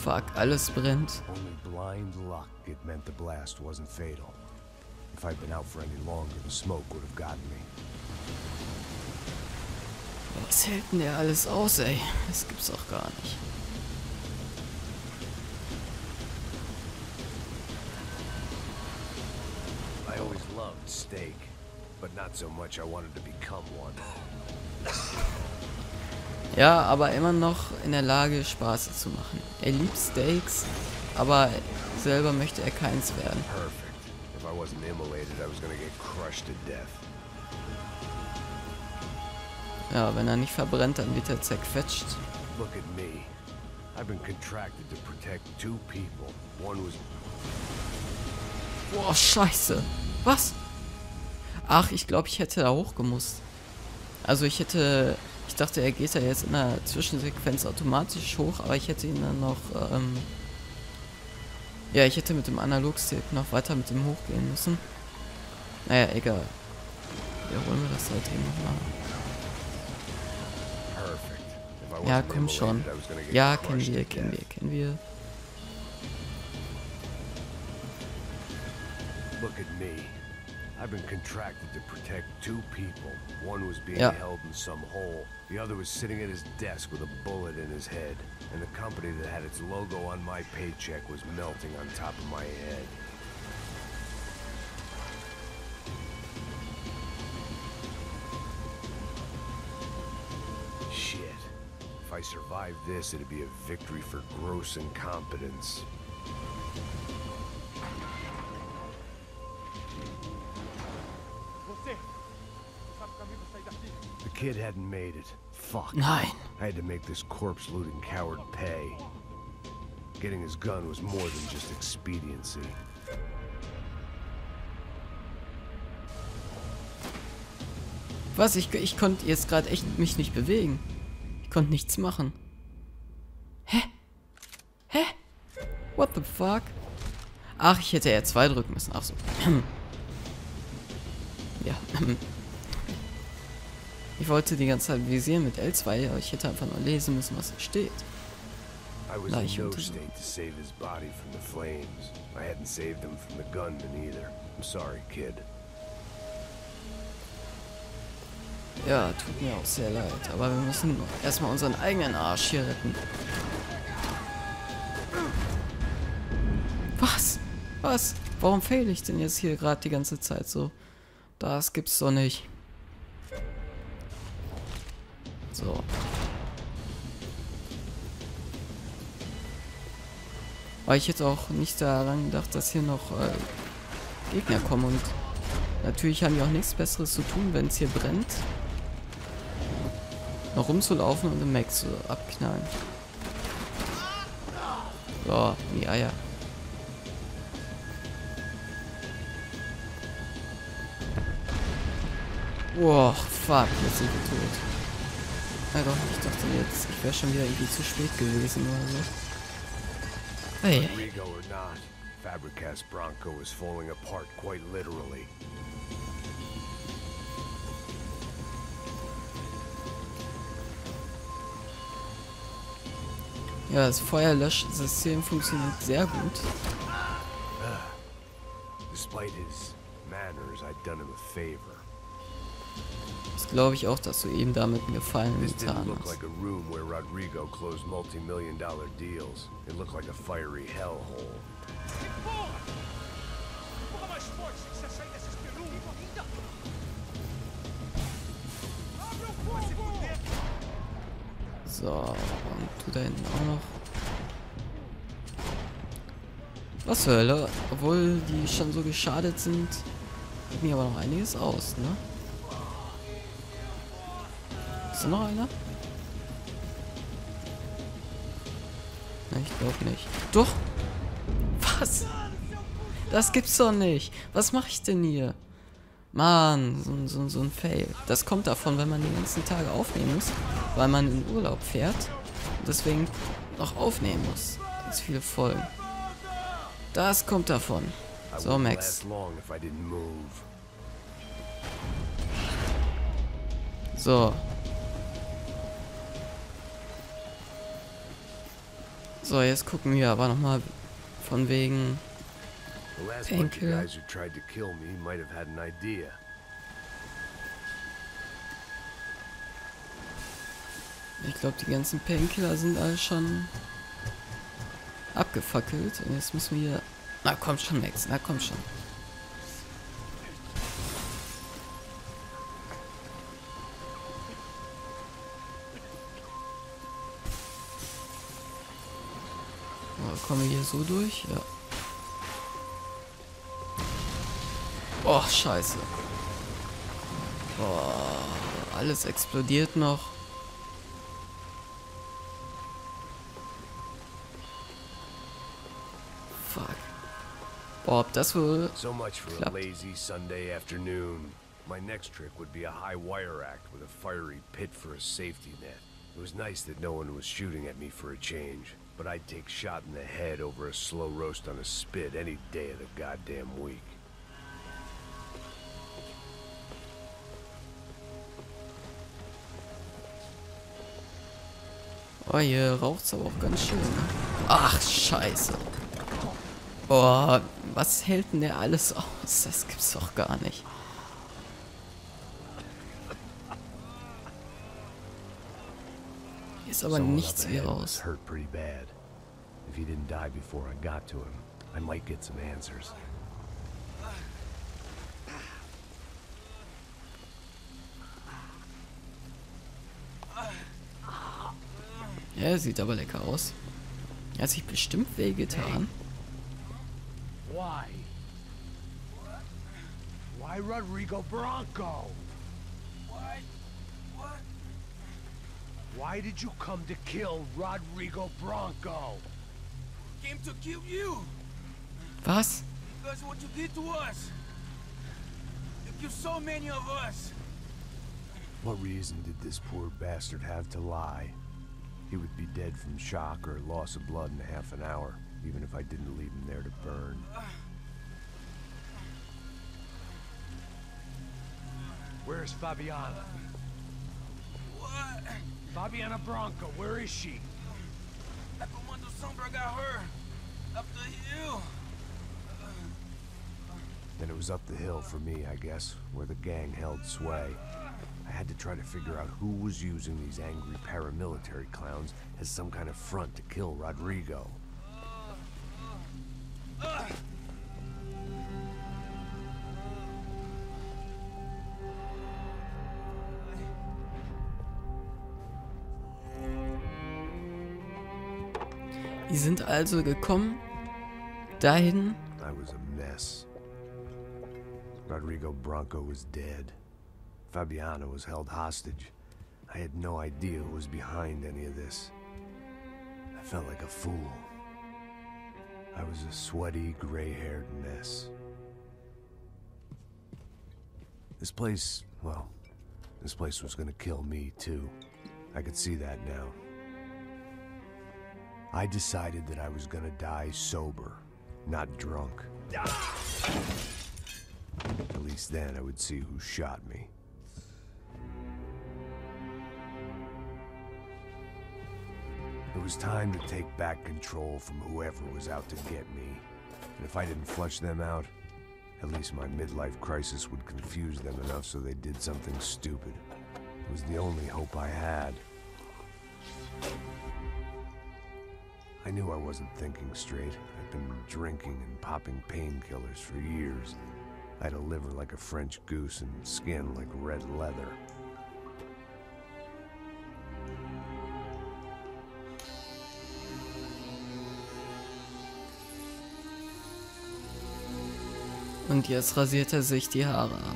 Fuck, alles brennt. Only blind luck it meant the blast wasn't fatal. If I'd been out for any longer, the smoke would have gotten me. Was hält denn der alles aus, ey? Das gibt's doch gar nicht. I always loved steak, but not so much I wanted to become one. Ja, aber immer noch in der Lage, Spaß zu machen. Er liebt Steaks, aber selber möchte er keins werden. Perfect. If I wasn't immolated, I was gonna get crushed to death. Ja, wenn er nicht verbrennt, dann wird er zerquetscht. Look at me. I've been contracted to protect two people. One was... Boah, scheiße. Was? Ach, ich glaube, ich hätte da hochgemusst. Also ich dachte, er geht da jetzt in der Zwischensequenz automatisch hoch, aber ich hätte ihn dann noch, ja, ich hätte mit dem Analogstick noch weiter mit ihm hochgehen müssen. Naja, egal. Wiederholen wir das halt eben nochmal. Ja, komm schon. Ja, kennen wir. Look at me. I've been contracted to protect two people. One was being held in some hole. The other was sitting at his desk with a bullet in his head. And the company that had its logo on my paycheck was melting on top of my head. Shit. If I survived this, it'd be a victory for gross incompetence. The kid hadn't made it. Fuck. Nein. I had to make this corpse-looting coward pay. Getting his gun was more than just expediency. Was? Ich konnte jetzt gerade echt mich nicht bewegen. Ich konnte nichts machen. Hä? Hä? What the fuck? Ach, ich hätte R2 drücken müssen. Ach so. Ja. Ich wollte die ganze Zeit visieren mit L2, aber ich hätte einfach nur lesen müssen, was hier steht. I was in no state to save his body from the flames. I hadn't saved him from the gunman either. I'm sorry, kid. Ja, tut mir auch sehr leid, aber wir müssen erstmal unseren eigenen Arsch hier retten. Was? Was? Warum fehle ich denn jetzt hier gerade die ganze Zeit so? Das gibt's doch nicht. So. Aber ich hätte auch nicht daran gedacht, dass hier noch Gegner kommen und natürlich haben die auch nichts Besseres zu tun, wenn es hier brennt. Noch rumzulaufen und den Max zu abknallen. So, die Eier. Oh, fuck, jetzt sind wir tot. Ja doch, ich dachte jetzt, ich wäre schon wieder irgendwie zu spät gewesen oder so. Hey. Rodrigo or not, Feuersbrunst Branco is falling apart quite literally. Ja, das Feuerlöschsystem funktioniert sehr gut. Despite his manners, I'd done him a favor. Das glaube ich auch, dass du ihm damit einen Gefallen This didn't getan look hast. like a room where Rodrigo closed multi-million-dollar deals. It looked like a fiery hellhole. So, und du da hinten auch noch. Was zur Hölle? Obwohl die schon so geschadet sind, gibt mir aber noch einiges aus, ne? Ist da noch einer? Ne, ich glaube nicht. Doch! Was? Das gibt's doch nicht! Was mache ich denn hier? Mann, so ein Fail. Das kommt davon, wenn man die ganzen Tage aufnehmen muss, weil man in Urlaub fährt und deswegen noch aufnehmen muss. Ganz viele Folgen. Das kommt davon. So, Max. So. So, jetzt gucken wir aber nochmal von wegen The last bunch of Painkiller. guys who tried to kill me might have had an idea. Ich glaube, die ganzen Painkiller sind alle schon abgefackelt. Und jetzt müssen wir... Na komm schon, Max. Na komm schon. Oh, kommen wir hier so durch? Ja. Oh, scheiße. Oh, alles explodiert noch. Fuck. Boah, ob das wohl So much for a klappt. lazy Sunday afternoon. My next trick would be a high wire act with a fiery pit for a safety net. It was nice that no one was shooting at me for a change, but I'd take shot in the head over a slow roast on a spit any day of the goddamn week. Oh, hier raucht's aber auch ganz schön. Ne? Ach, scheiße. Boah, was hält denn der alles aus? Das gibt's doch gar nicht. Hier ist aber Someone nichts up wie ahead raus. was hurt pretty bad. If he didn't die before I got to him, I might get some answers. Ja, sieht aber lecker aus. Er hat sich bestimmt wehgetan. Why? Why Rodrigo Branco? What? Why did you come to kill Rodrigo Branco? Came to kill you Was? because what you did to us. You killed so many of us. What reason did this poor bastard have to lie? He would be dead from shock or loss of blood in half an hour, even if I didn't leave him there to burn. Where's Fabiana? What? Fabiana Branco, where is she? That Commander Sombra got her. Up the hill. Then it was up the hill for me, I guess, where the gang held sway. I had to try to figure out who was using these angry paramilitary clowns as some kind of front to kill Rodrigo. Die sind also gekommen dahin. I was a mess. Rodrigo Branco was dead. Fabiana was held hostage. I had no idea who was behind any of this. I felt like a fool. I was a sweaty, gray-haired mess. This place, well, this place was gonna kill me too. I could see that now. I decided that I was gonna die sober, not drunk. At least then I would see who shot me. It was time to take back control from whoever was out to get me. And if I didn't flush them out, at least my midlife crisis would confuse them enough so they did something stupid. It was the only hope I had. I knew I wasn't thinking straight. I'd been drinking and popping painkillers for years. I had a liver like a French goose and skin like red leather. Und jetzt rasiert er sich die Haare ab.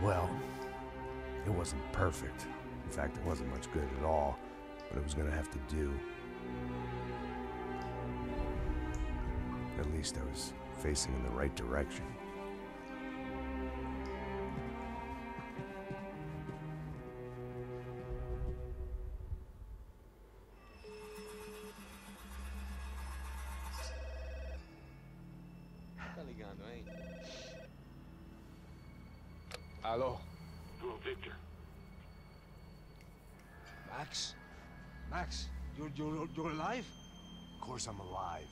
Well, it wasn't perfect. In fact, it wasn't much good at all, but it was gonna have to do. At least I was facing in the right direction. Aló. Hello, Victor. Max? Max, you're alive? Of course I'm alive.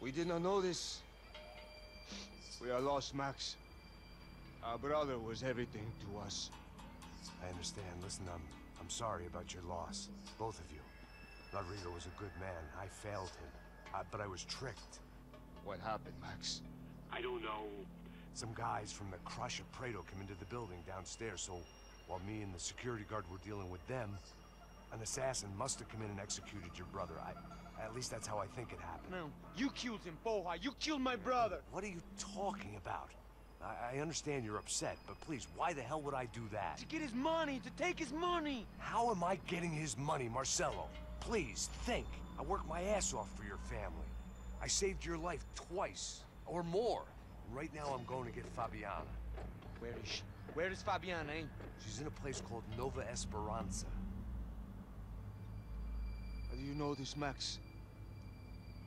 We did not know this. We are lost, Max. Our brother was everything to us. I understand. Listen, I'm sorry about your loss. Both of you. Rodrigo was a good man. I failed him. But I was tricked. What happened, Max? I don't know. Some guys from the Crush of Prado came into the building downstairs, so while me and the security guard were dealing with them, an assassin must have come in and executed your brother. At least that's how I think it happened. No, you killed him, Porra. You killed my brother. What are you talking about? I understand you're upset, but please, why the hell would I do that? To get his money, to take his money. How am I getting his money, Marcelo? Please, think. I worked my ass off for your family. I saved your life twice, or more. Right now I'm going to get Fabiana. Where is she? Where is Fabiana, eh? She's in a place called Nova Esperanza. How do you know this, Max?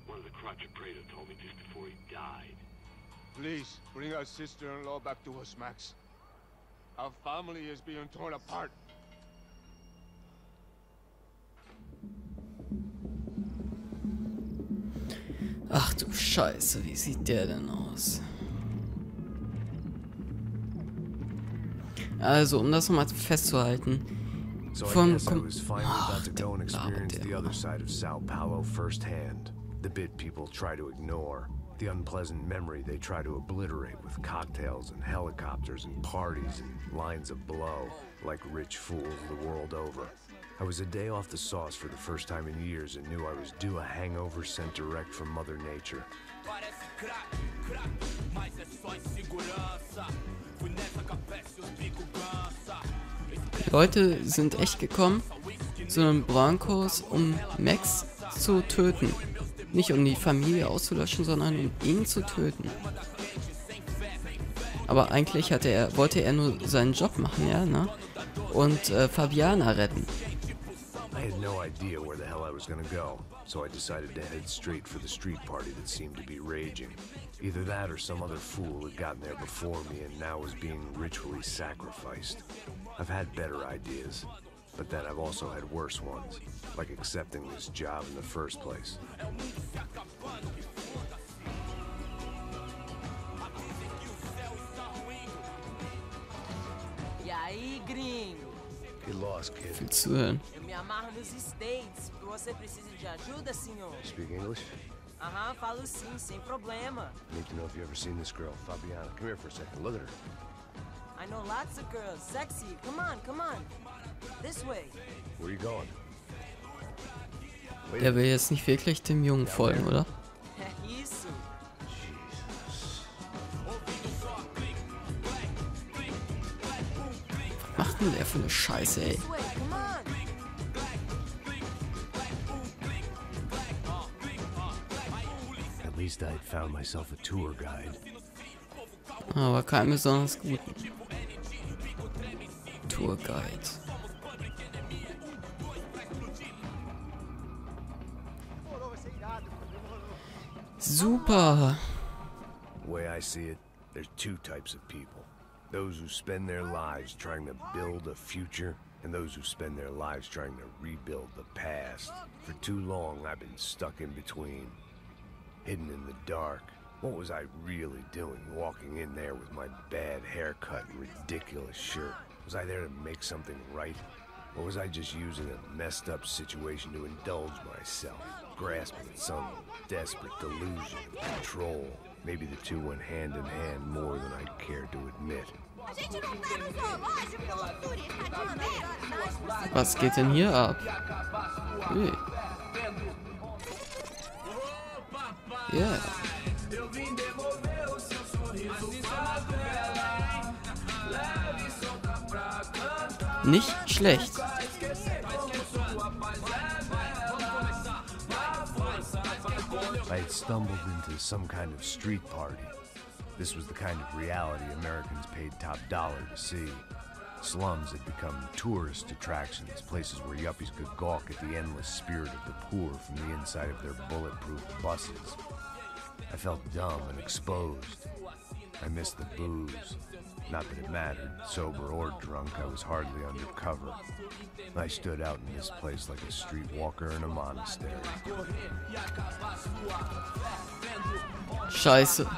One of the Crotch of Prado told me just before he died. Please, bring our sister-in-law back to us, Max. Our family is being torn apart. Ach du Scheiße, wie sieht der denn aus? Also, um das nochmal festzuhalten. So I guess I was finally about to go and experience the other side of Sao Paulo firsthand. The bit people try to ignore. The unpleasant memory they try to obliterate with cocktails and helicopters and parties and lines of blow, like rich fools the world over. I was a day off the sauce for the first time in years and knew I was due a hangover sent direct from Mother Nature. Die Leute sind echt gekommen zu einem Brancos, um Max zu töten. Nicht um die Familie auszulöschen, sondern um ihn zu töten. Aber eigentlich wollte er nur seinen Job machen, ja, ne? Und Fabiana retten. I had no idea where the hell I was gonna go, so I decided to head straight for the street party that seemed to be raging. Either that or some other fool had gotten there before me and now was being ritually sacrificed. I've had better ideas, but then I've also had worse ones, like accepting this job in the first place. E aí, gringo? Get lost, kid. Viel zu hören. Eu me amarro nos States. Você precisa de ajuda, senhor? Speak English? Aham, falo sim, sem problema. Need to know if you've ever seen this girl, Fabiana. Come here for a second. Look at her. I know lots of girls. Sexy. Come on, come on. This way. Where are you going? Wait a Der will jetzt nicht wirklich dem Jungen folgen, oder? Isso. Was macht denn der für eine Scheiße, ey? This way, come on. At least I had found myself a tour guide. Aber keinen besonders guten Tourguide. Super. The way I see it, there's two types of people. Those who spend their lives trying to build a future, and those who spend their lives trying to rebuild the past. For too long, I've been stuck in between, hidden in the dark. What was I really doing, walking in there with my bad haircut and ridiculous shirt? Was I there to make something right? Or was I just using a messed up situation to indulge myself, grasping at some desperate delusion of control? Maybe the two went hand in hand more than I cared to admit. Was geht denn hier ab? Ui. Yeah. Nicht schlecht. I had stumbled into some kind of street party. This was the kind of reality Americans paid top dollar to see. Slums had become tourist attractions, places where yuppies could gawk at the endless spirit of the poor from the inside of their bulletproof buses. I felt dumb and exposed. I missed the booze, Not that it mattered. Sober or drunk, I was hardly under cover. I stood out in this place like a streetwalker in a monastery. Scheiße.